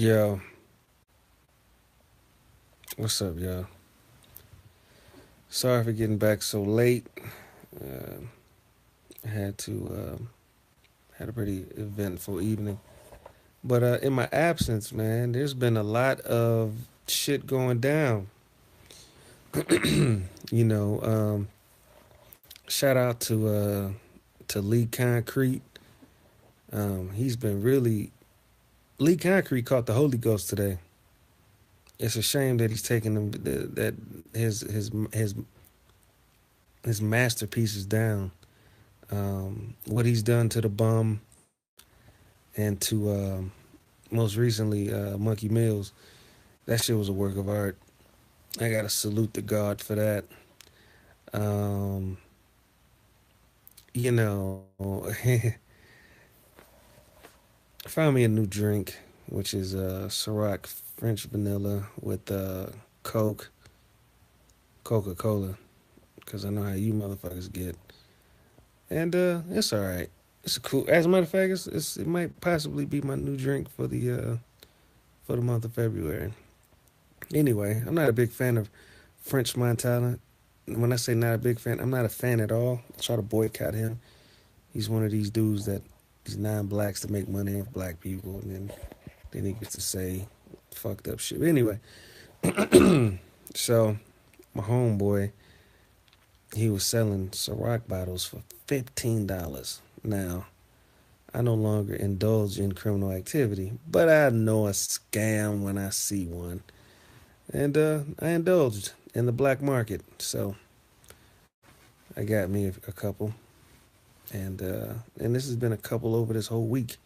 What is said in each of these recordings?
Yo, what's up, y'all? Sorry for getting back so late. Uh, I had a pretty eventful evening. But in my absence, man, there's been a lot of shit going down. you know, shout out to Lee Concrete. He's been really Lee Concrete caught the Holy Ghost today. It's a shame that he's taking that his masterpieces down. What he's done to the bum and to most recently Monkey Mills. That shit was a work of art. I gotta salute the God for that. Um, you know, found me a new drink, which is Ciroc French vanilla with Coke, Coca Cola, because I know how you motherfuckers get, and it's all right. It's cool. As a matter of fact, it might possibly be my new drink for the month of February. Anyway, I'm not a big fan of French Montana. When I say not a big fan, I'm not a fan at all. I try to boycott him. He's one of these dudes that these non-blacks to make money off black people, and then he gets to say fucked up shit. Anyway, so my homeboy, he was selling Ciroc bottles for $15. Now, I no longer indulge in criminal activity, but I know a scam when I see one. And I indulged in the black market. So I got me a couple. And this has been a couple over this whole week.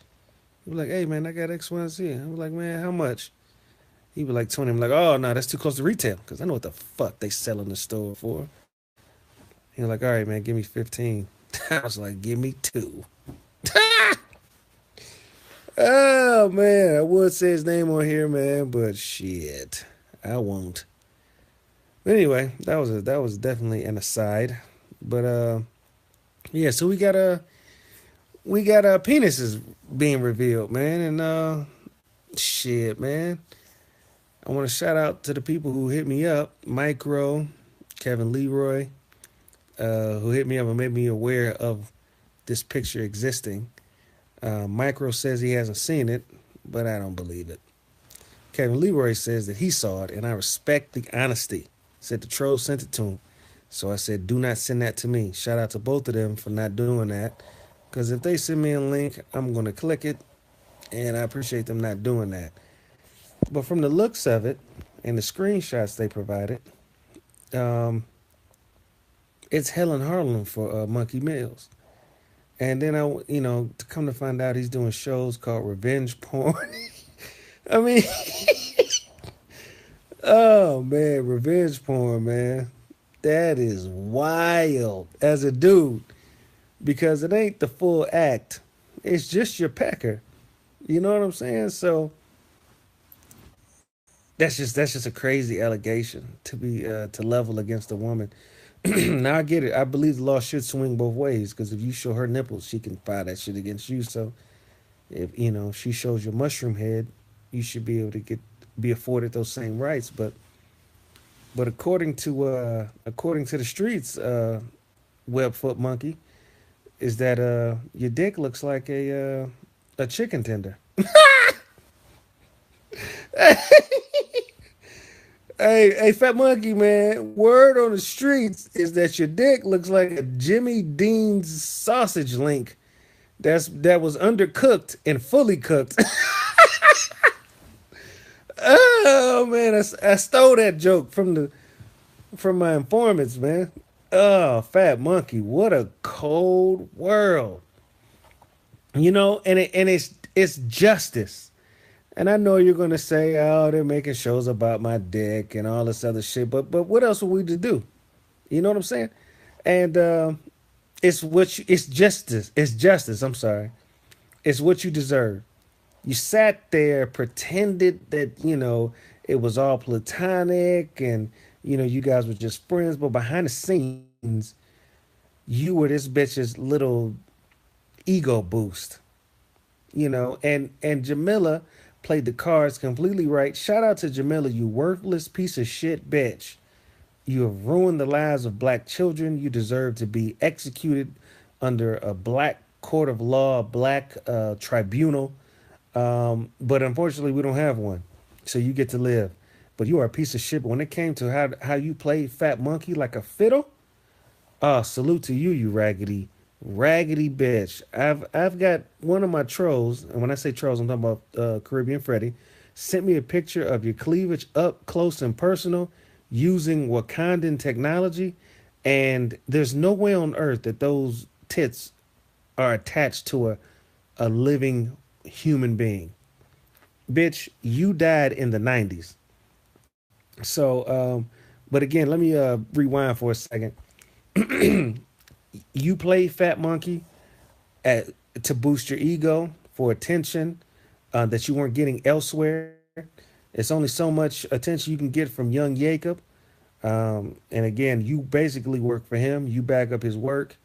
He was like, hey, man, I got X, Y, and Z. I was like, man, how much? He was like 20. I'm like, oh, no, that's too close to retail because I know what the fuck they sell in the store for. He was like, all right, man, give me 15. I was like, give me two. Oh, man, I would say his name on here, man, but shit, I won't. But anyway, that was definitely an aside. But yeah, so we got penises being revealed, man, and shit, man. I want to shout out to the people who hit me up, Micro, Kevin Leroy, who hit me up and made me aware of this picture existing. Micro says he hasn't seen it, but I don't believe it. Kevin Leroy says that he saw it, and I respect the honesty. Said the troll sent it to him. So I said, do not send that to me. Shout out to both of them for not doing that. Because if they send me a link, I'm going to click it. And I appreciate them not doing that. But from the looks of it and the screenshots they provided, um, it's Helen Harlem for Monkey Mills. And then to come to find out he's doing shows called Revenge Porn. I mean, oh man, Revenge Porn, man. That is wild as a dude because it ain't the full act. It's just your pecker. You know what I'm saying? So that's just a crazy allegation to be to level against a woman. Now I get it. I believe the law should swing both ways because if you show her nipples, she can file that shit against you. So if she shows your mushroom head, you should be able to be afforded those same rights. But according to the streets, Webfoot Monkey, is that your dick looks like a chicken tender. Hey, Fat Monkey, man. Word on the streets is that your dick looks like a Jimmy Dean's sausage link that was undercooked and fully cooked. Oh man, I stole that joke from my informants, man. Oh, Fat Monkey, what a cold world. And it's justice. And I know you're gonna say, "Oh, they're making shows about my dick and all this other shit," but what else are we to do? You know what I'm saying? And it's justice. It's justice. I'm sorry. It's what you deserve. You sat there, pretended that it was all platonic, and you guys were just friends, but behind the scenes, you were this bitch's little ego boost. And Jamila played the cards completely right. Shout out to Jamila, you worthless piece of shit bitch. You have ruined the lives of black children. You deserve to be executed under a black court of law, a black tribunal. But unfortunately, we don't have one. So you get to live. But you are a piece of shit. But when it came to how you played Fat Monkey like a fiddle, salute to you, you raggedy bitch. I've got one of my trolls, and when I say trolls, I'm talking about Caribbean Freddy, sent me a picture of your cleavage up close and personal using Wakandan technology, and there's no way on earth that those tits are attached to a living human being. Bitch, you died in the 90s. So, but again, let me rewind for a second. You played Fat Monkey at, to boost your ego for attention that you weren't getting elsewhere. It's only so much attention you can get from young Jacob. And again, you basically work for him. You back up his work.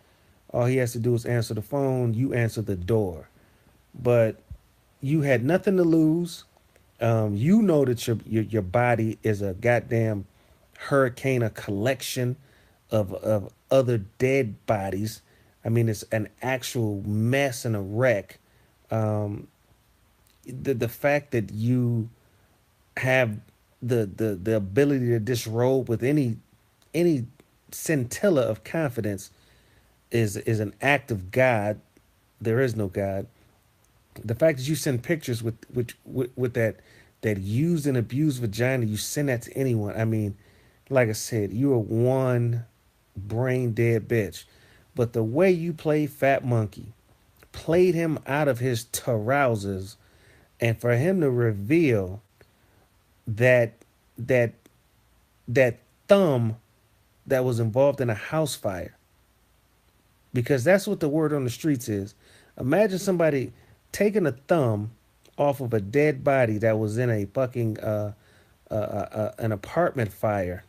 All he has to do is answer the phone. You answer the door. But you had nothing to lose. You know that your body is a goddamn hurricane, a collection of other dead bodies. I mean, it's an actual mess and a wreck. Um, the fact that you have the ability to disrobe with any scintilla of confidence is an act of God. There is no God. The fact that you send pictures with that used and abused vagina, you send that to anyone. I mean, like I said, you are one brain dead bitch. But the way you played Fat Monkey, played him out of his carousers, and for him to reveal that that that thumb that was involved in a house fire, because that's what the word on the streets is. Imagine somebody taking a thumb off of a dead body that was in a fucking an apartment fire,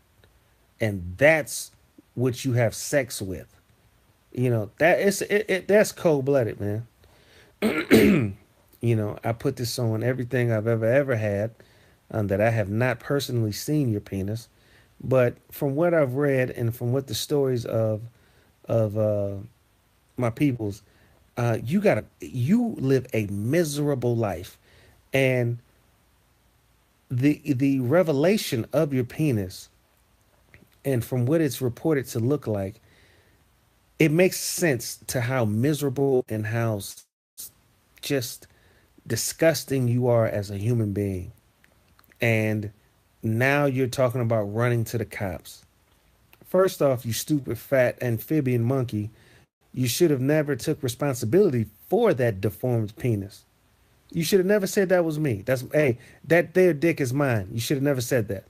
and that's what you have sex with. You know that that's cold blooded, man. You know, I put this on everything I've ever had, that I have not personally seen your penis, but from what I've read and from what the stories of my peoples, you live a miserable life, and the revelation of your penis, and from what it's reported to look like, it makes sense to how miserable and how just disgusting you are as a human being. And now you're talking about running to the cops. First off, you stupid fat amphibian monkey, you should have never took responsibility for that deformed penis. You should have never said that was me. That's hey, that there dick is mine. You should have never said that.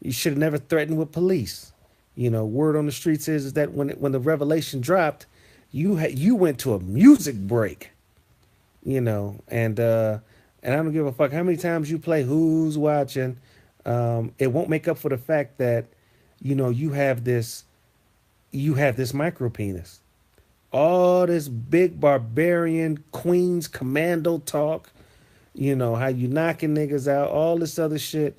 You should have never threatened with police. You know, word on the streets is that when the revelation dropped, you went to a music break. You know, and I don't give a fuck how many times you play Who's Watching. It won't make up for the fact that you know you have this micro penis. All this big barbarian Queens commando talk, you know, how you knocking niggas out, all this other shit,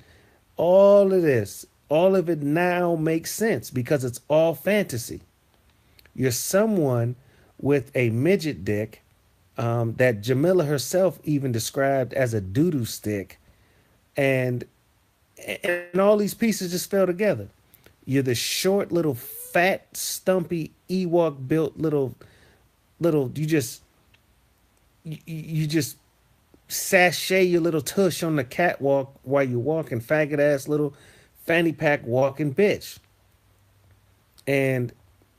all of this, all of it now makes sense because it's all fantasy. You're someone with a midget dick, that Jamila herself even described as a doo-doo stick, and and all these pieces just fell together. You're the short little fat stumpy Ewok built little you just sashay your little tush on the catwalk while you're walking, faggot ass little fanny pack walking bitch. And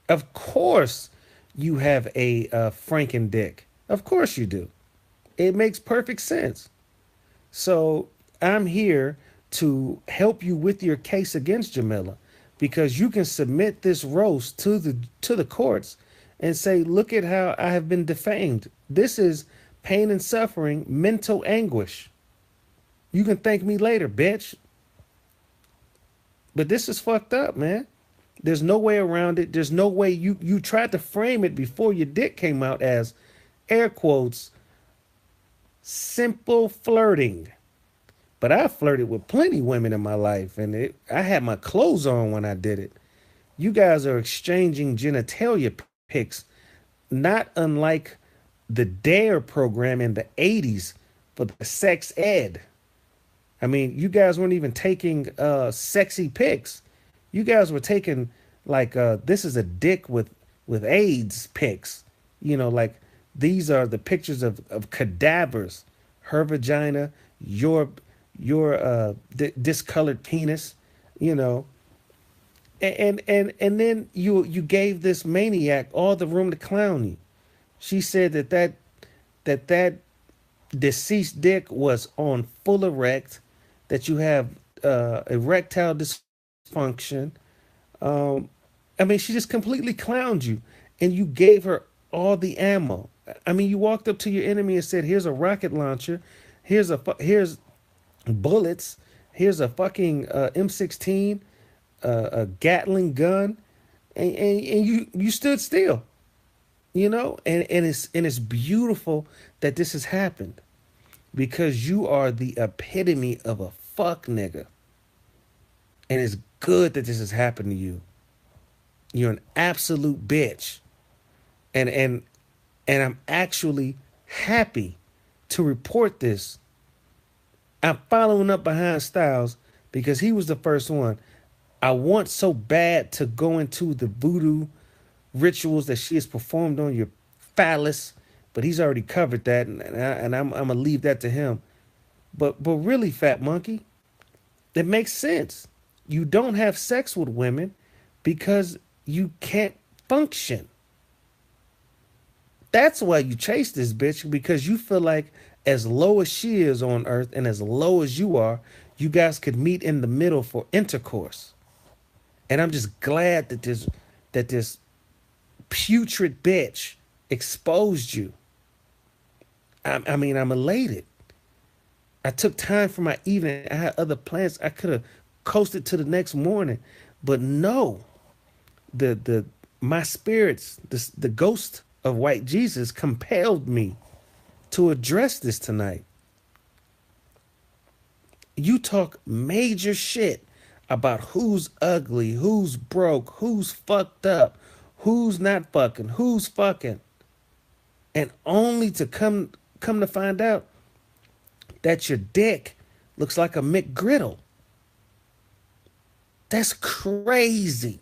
of course you have a Franken dick. Of course you do. It makes perfect sense. So I'm here to help you with your case against Jamila, because you can submit this roast to the courts and say, look at how I have been defamed. This is pain and suffering, mental anguish. You can thank me later, bitch. But this is fucked up, man. There's no way around it. There's no way you tried to frame it before your dick came out as air quotes simple flirting. but I flirted with plenty women in my life, and I had my clothes on when I did it. You guys are exchanging genitalia pics, not unlike the DARE program in the 80s for the sex ed. I mean, you guys weren't even taking sexy pics. You guys were taking like this is a dick with AIDS pics. You know, like these are the pictures of cadavers, her vagina, your discolored penis, you know. And then you gave this maniac all the room to clown you. She said that deceased dick was on full erect, that you have erectile dysfunction. Um, I mean, she just completely clowned you, and you gave her all the ammo. I mean, you walked up to your enemy and said, "Here's a rocket launcher, here's bullets, here's a fucking M16, a Gatling gun," and you stood still, you know, and it's beautiful that this has happened because you are the epitome of a fuck nigga. And it's good that this has happened to you. You're an absolute bitch. And and and I'm actually happy to report this. I'm following up behind Styles because he was the first one. I want so bad to go into the voodoo rituals that she has performed on your phallus, but he's already covered that, and I'm gonna leave that to him. But really, Fat Monkey, it makes sense. You don't have sex with women because you can't function. That's why you chase this bitch, because you feel like as low as she is on earth and as low as you are, you guys could meet in the middle for intercourse. And I'm just glad that this putrid bitch exposed you. I mean, I'm elated. I took time for my evening. I had other plans. I could have coasted to the next morning, but no. The my spirits, the ghost of white Jesus compelled me to address this tonight. You talk major shit about who's ugly, who's broke, who's fucked up, who's not fucking, who's fucking, and only to come to find out that your dick looks like a McGriddle. That's crazy.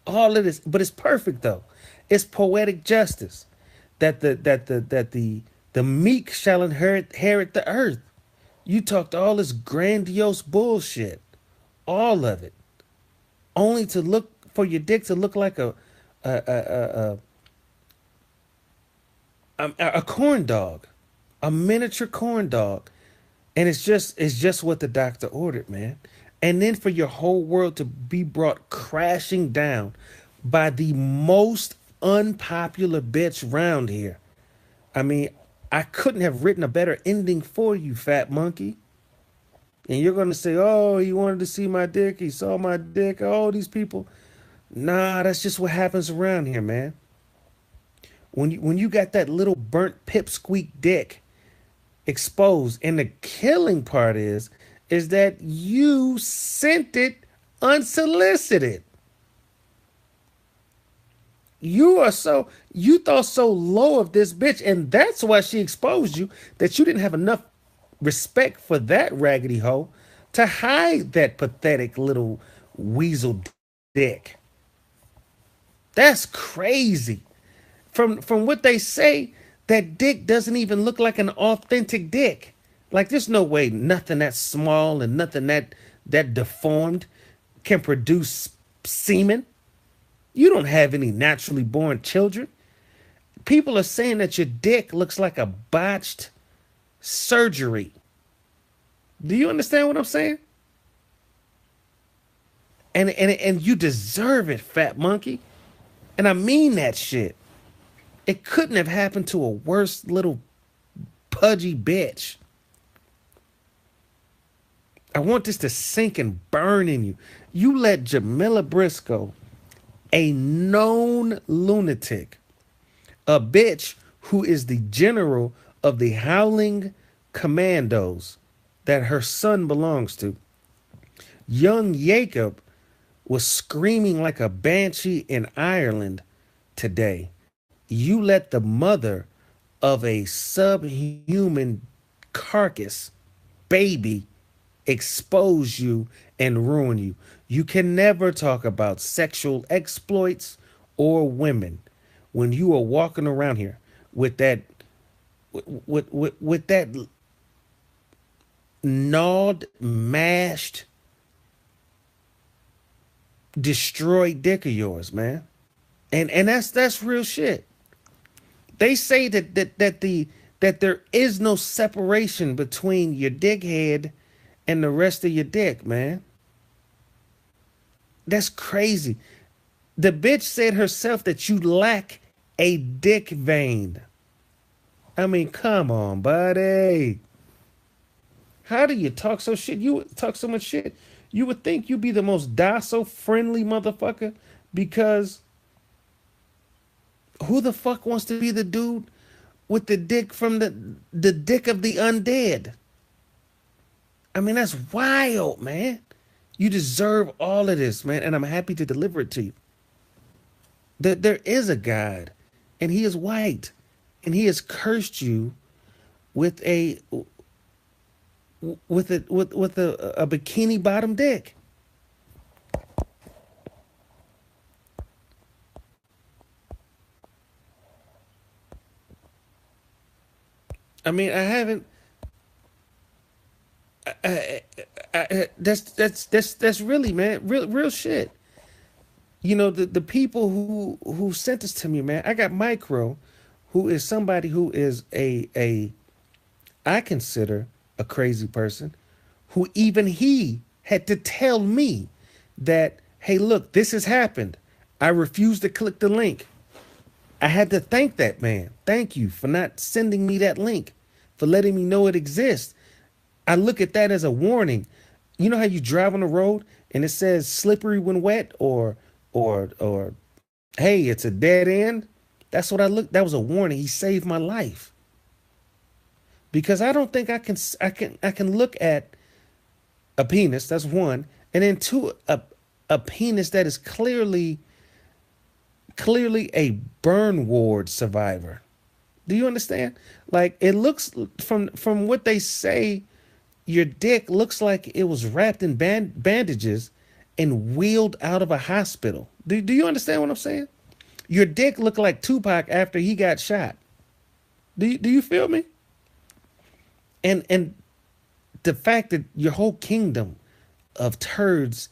All of this, but it's perfect though. It's poetic justice that the meek shall inherit the earth. You talked all this grandiose bullshit, all of it, only to look for your dick to look like a a corn dog, a miniature corn dog, and it's just what the doctor ordered, man. And then for your whole world to be brought crashing down by the most unpopular bitch round here. I mean, I couldn't have written a better ending for you, Fat Monkey. And you're gonna say, "Oh, he wanted to see my dick. He saw my dick. Oh, these people." Nah, that's just what happens around here, man. When you got that little burnt pipsqueak dick exposed, and the killing part is that you sent it unsolicited. You thought so low of this bitch, and that's why she exposed you, that you didn't have enough respect for that raggedy hoe to hide that pathetic little weasel dick. That's crazy. From what they say, that dick doesn't even look like an authentic dick. Like there's no way nothing that small and nothing that deformed can produce semen. You don't have any naturally born children. People are saying that your dick looks like a botched surgery. Do you understand what I'm saying? And you deserve it, Fat Monkey. And I mean that shit. It couldn't have happened to a worse little pudgy bitch. I want this to sink and burn in you. You let Jamila Briscoe, a known lunatic, a bitch who is the general of the Howling Commandos, that her son belongs to. Young Jacob was screaming like a banshee in Ireland today. You let the mother of a subhuman carcass baby expose you and ruin you. You can never talk about sexual exploits or women when you are walking around here with that with that gnawed, mashed, destroyed dick of yours, man. And that's real shit. They say that there is no separation between your dick head and the rest of your dick, man. That's crazy. The bitch said herself that you lack a dick vein. I mean, come on, buddy. How do you talk so shit? You talk so much shit. You would think you'd be the most docile, friendly motherfucker because who the fuck wants to be the dude with the dick from the dick of the undead? I mean, that's wild, man. You deserve all of this, man, and I'm happy to deliver it to you. There is a God, and He is white, and He has cursed you with a bikini bottom dick. I mean, I haven't. That's really, man, real shit. You know, the people who sent this to me, man. I got Micro, who is somebody who is a I consider a crazy person, who even he had to tell me that, hey, look, this has happened. I refuse to click the link. I had to thank that man. Thank you for not sending me that link, for letting me know it exists. I look at that as a warning. You know how you drive on the road and it says slippery when wet, or hey, it's a dead end? That's what I look. That was a warning. He saved my life. Because I don't think I can look at a penis, that's one, and then two, a penis that is clearly a burn ward survivor. Do you understand? Like, it looks, from what they say, your dick looks like it was wrapped in bandages and wheeled out of a hospital. Do you understand what I'm saying? Your dick looked like Tupac after he got shot. Do you feel me? And the fact that your whole kingdom of turds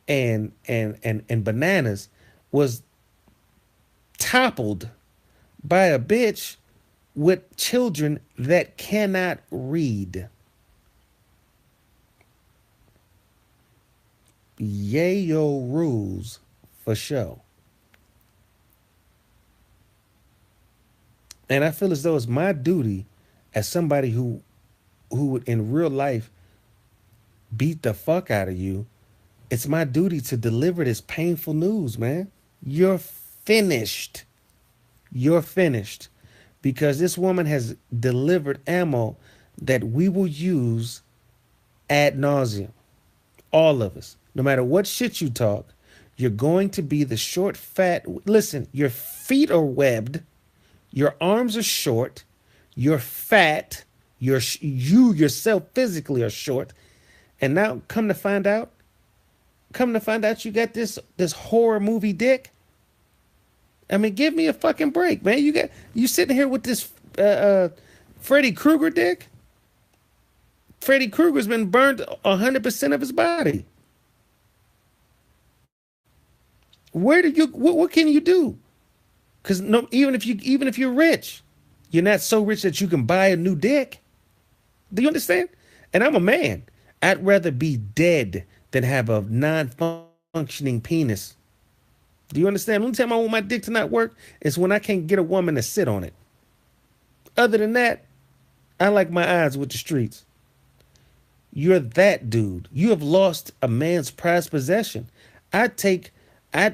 and bananas was toppled by a bitch with children that cannot read. Yayo rules for show. And I feel as though it's my duty as somebody who would in real life beat the fuck out of you. It's my duty to deliver this painful news, man. You're finished. You're finished. Because this woman has delivered ammo that we will use ad nauseum. All of us. No matter what shit you talk, you're going to be the short, fat. Listen, your feet are webbed. Your arms are short. You're fat. You yourself physically are short. And now come to find out you got this horror movie dick. I mean, give me a fucking break, man. You sitting here with this Freddy Krueger dick. Freddy Krueger's been burned 100% of his body. What can you do? Because no, even if you're rich, you're not so rich that you can buy a new dick. Do you understand? And I'm a man. I'd rather be dead than have a non-functioning penis. Do you understand? The only time I want my dick to not work is when I can't get a woman to sit on it. Other than that, I like my eyes with the streets. You're that dude. You have lost a man's prized possession. I'd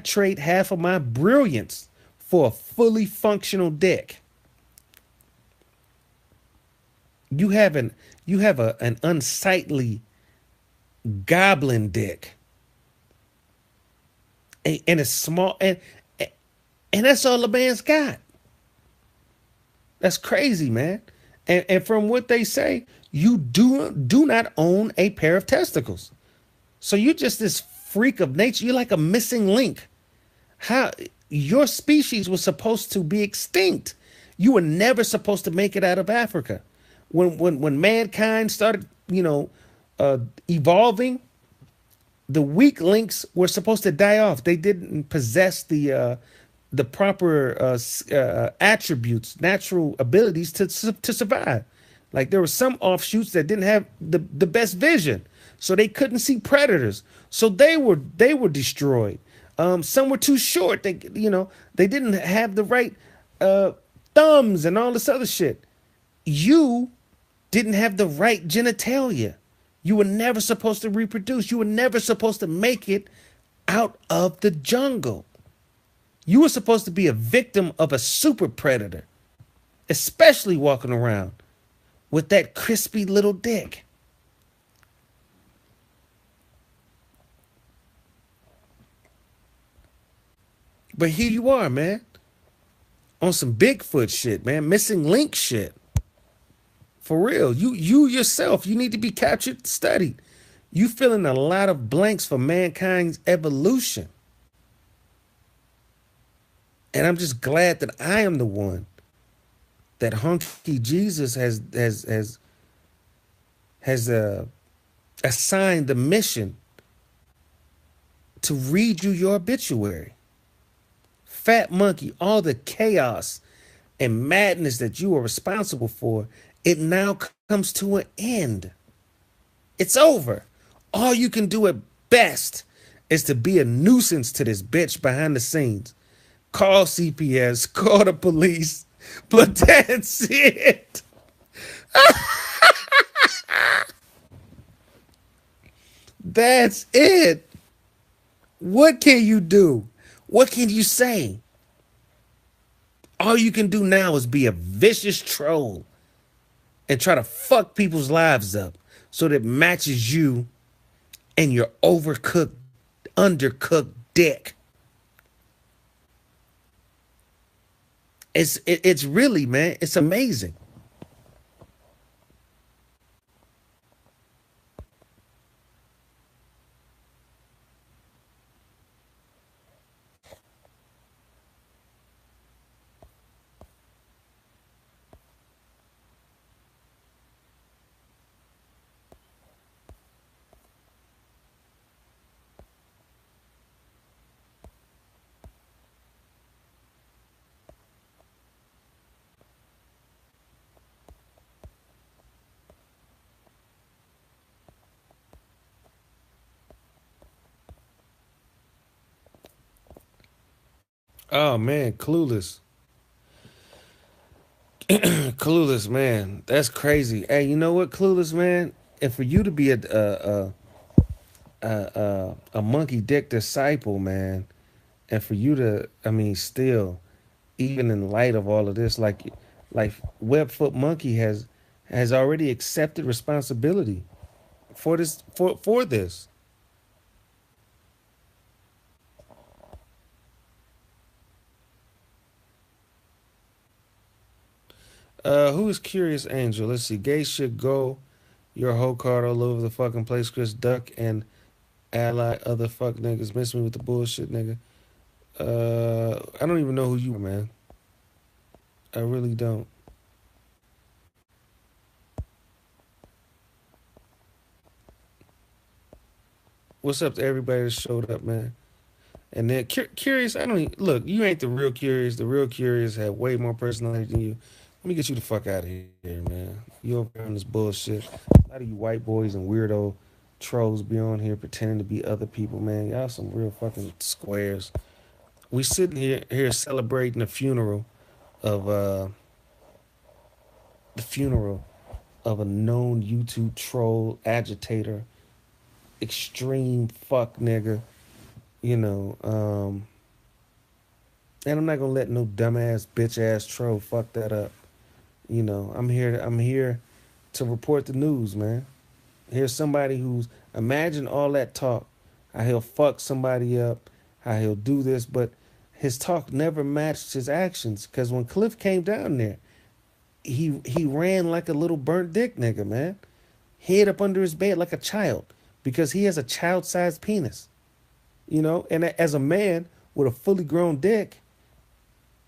trade half of my brilliance for a fully functional dick. You haven't You have an unsightly goblin dick, and it's small, and that's all the man's got. That's crazy, man. And from what they say, you do not own a pair of testicles. So you're just this freak of nature. You're like a missing link. How your species was supposed to be extinct. You were never supposed to make it out of Africa. When mankind started, uh, evolving, the weak links were supposed to die off. They didn't possess the proper attributes, natural abilities to survive. Like there were some offshoots that didn't have the best vision, so they couldn't see predators. So they were destroyed. Some were too short. They didn't have the right uh, thumbs and all this other shit. You didn't have the right genitalia. You were never supposed to reproduce. You were never supposed to make it out of the jungle. You were supposed to be a victim of a super predator, especially walking around with that crispy little dick. But here you are, man, on some Bigfoot shit, man, missing link shit. For real. You yourself, you need to be captured, studied. You fill in a lot of blanks for mankind's evolution. And I'm just glad that I am the one that hunky Jesus has assigned the mission to read you your obituary. Fat monkey, all the chaos and madness that you are responsible for, it now comes to an end. It's over. All you can do at best is to be a nuisance to this bitch behind the scenes. Call CPS, call the police, but that's it. That's it. What can you do? What can you say? All you can do now is be a vicious troll and try to fuck people's lives up so that it matches you and your overcooked, undercooked dick. It's really, man, it's amazing. Oh man, clueless. Clueless, man. That's crazy. Hey, you know what, Clueless, man? And for you to be a monkey dick disciple, man, and for you to, I mean, still, even in light of all of this, like Webfoot Monkey has already accepted responsibility for this. Who is Curious Angel? Let's see. Gay should go your whole card all over the fucking place. Chris Duck and ally other fuck niggas. Miss me with the bullshit, nigga. I don't even know who you are, man. I really don't. What's up to everybody that showed up, man? And then Curious, I don't even, look. You ain't the real Curious. The real Curious have way more personality than you. Let me get you the fuck out of here, man. You over here on this bullshit. A lot of you white boys and weirdo trolls be on here pretending to be other people, man. Y'all some real fucking squares. We sitting here celebrating of uh the funeral of a known YouTube troll, agitator, extreme fuck nigga, you know. And I'm not gonna let no dumbass bitch ass troll fuck that up. I'm here to report the news, man. Here's somebody who's imagine all that talk, how he'll fuck somebody up, how he'll do this, but his talk never matched his actions. Because when Cliff came down there, he ran like a little burnt dick nigga, man. Head up under his bed like a child because he has a child-sized penis, you know. And as a man with a fully grown dick,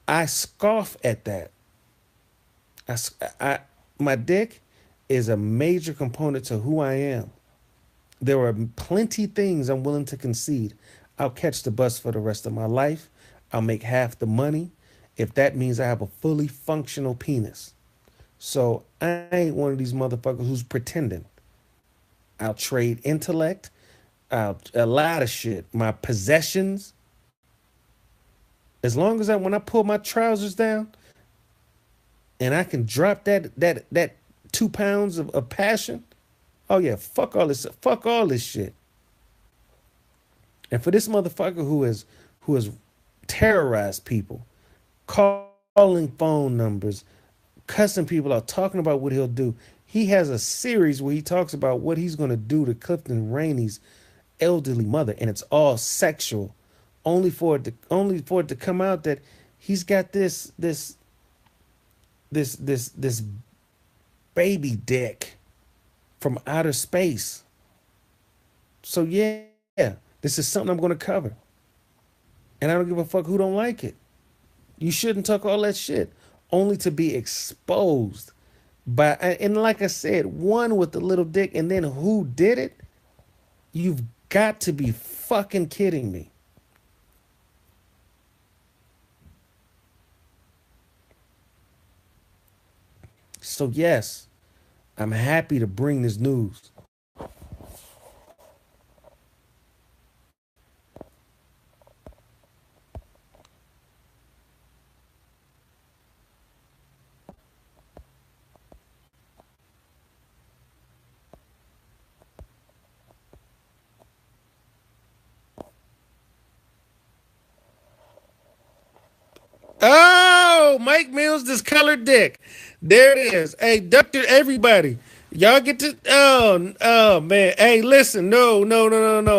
I scoff at that. I, my dick is a major component to who I am. There are plenty things I'm willing to concede. I'll catch the bus for the rest of my life. I'll make half the money if that means I have a fully functional penis. So I ain't one of these motherfuckers who's pretending. I'll trade intellect, a lot of shit, my possessions. As long as when I pull my trousers down and I can drop that 2 pounds of passion. Oh yeah, fuck all this shit. And for this motherfucker who has terrorized people, calling phone numbers, cussing people out, talking about what he'll do. He has a series where he talks about what he's gonna do to Clifton Rainey's elderly mother, and it's all sexual, only for it to come out that he's got this baby dick from outer space. So yeah, this is something I'm gonna cover, and I don't give a fuck who don't like it. You shouldn't talk all that shit, only to be exposed by, and like I said, one with the little dick, and then who did it? You've got to be fucking kidding me. So yes, I'm happy to bring this news. Oh, Mike Mills, discolored dick. There it is. Hey, Doctor, everybody. Y'all get to, oh man. Hey, listen, no.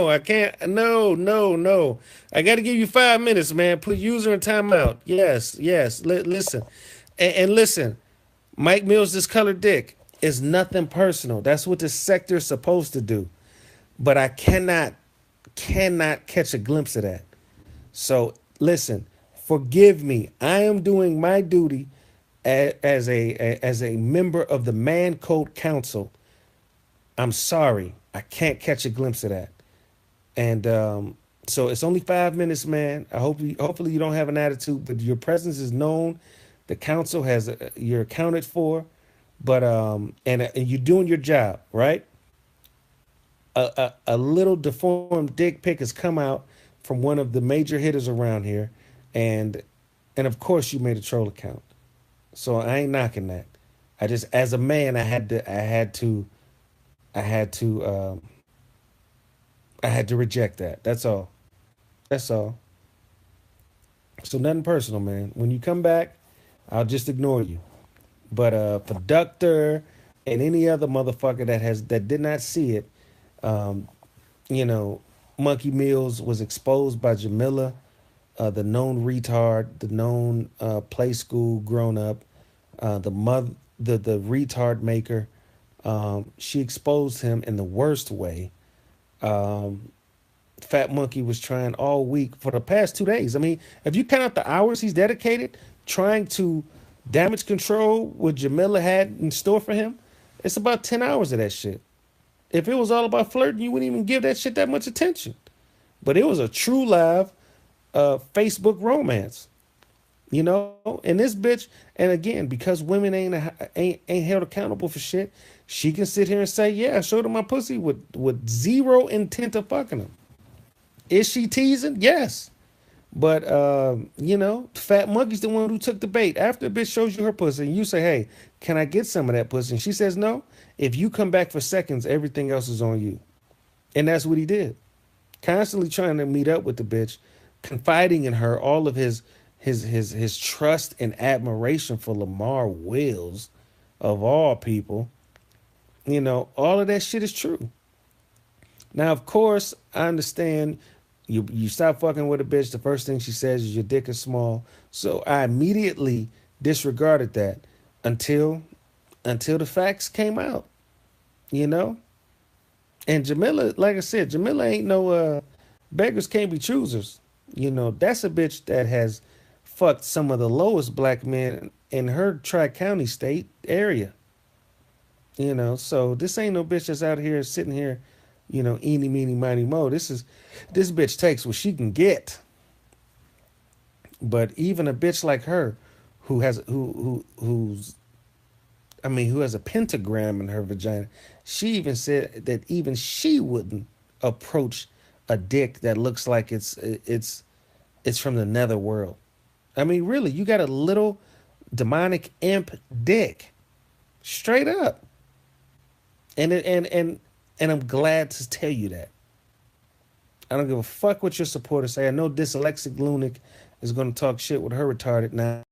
I can't, no. I got to give you 5 minutes, man. Put user in timeout. Yes. Listen. And listen, Mike Mills, discolored dick is nothing personal. That's what this sector is supposed to do. But I cannot catch a glimpse of that. So listen, forgive me. I am doing my duty as a member of the Man Code Council. I'm sorry, I can't catch a glimpse of that. And so it's only 5 minutes, man. Hopefully you don't have an attitude, but your presence is known. The council has you're accounted for, but and you're doing your job, right? A little deformed dick pic has come out from one of the major hitters around here, and of course you made a troll account. So I ain't knocking that. I just, as a man, I had to I had to reject that. That's all. That's all. So nothing personal, man. When you come back, I'll just ignore you. But for Doctor and any other motherfucker that did not see it, um, you know, Monkey Mills was exposed by Jamila, the known retard, the known play school grown up, the mother, the retard maker. She exposed him in the worst way. Um, Fat Monkey was trying all week for the past 2 days. I mean, if you count out the hours he's dedicated trying to damage control what Jamila had in store for him, it's about 10 hours of that shit. If it was all about flirting, you wouldn't even give that shit that much attention. But it was a true live Facebook romance, you know. And this bitch, and again, because women ain't held accountable for shit, she can sit here and say, "Yeah, I showed him my pussy with zero intent of fucking him." Is she teasing? Yes. But you know, Fat Monkey's the one who took the bait. After a bitch shows you her pussy, and you say, "Hey, can I get some of that pussy?" And she says no. If you come back for seconds, everything else is on you. And that's what he did. Constantly trying to meet up with the bitch, confiding in her all of his trust and admiration for Lamar Wills, of all people. All of that shit is true. Now, of course, I understand you stop fucking with a bitch. The first thing she says is your dick is small. So I immediately disregarded that until the facts came out, you know? And Jamila, like I said, Jamila ain't no beggars can't be choosers. That's a bitch that has fucked some of the lowest black men in her tri-county state area. So this ain't no bitch that's out here sitting here, eeny meeny miny mo. This bitch takes what she can get. But even a bitch like her, who has a pentagram in her vagina, she even said that even she wouldn't approach a dick that looks like it's from the nether world. I mean, really, you got a little demonic imp dick, straight up. And I'm glad to tell you that. I don't give a fuck what your supporters say. I know dyslexic lunatic is going to talk shit with her retarded now.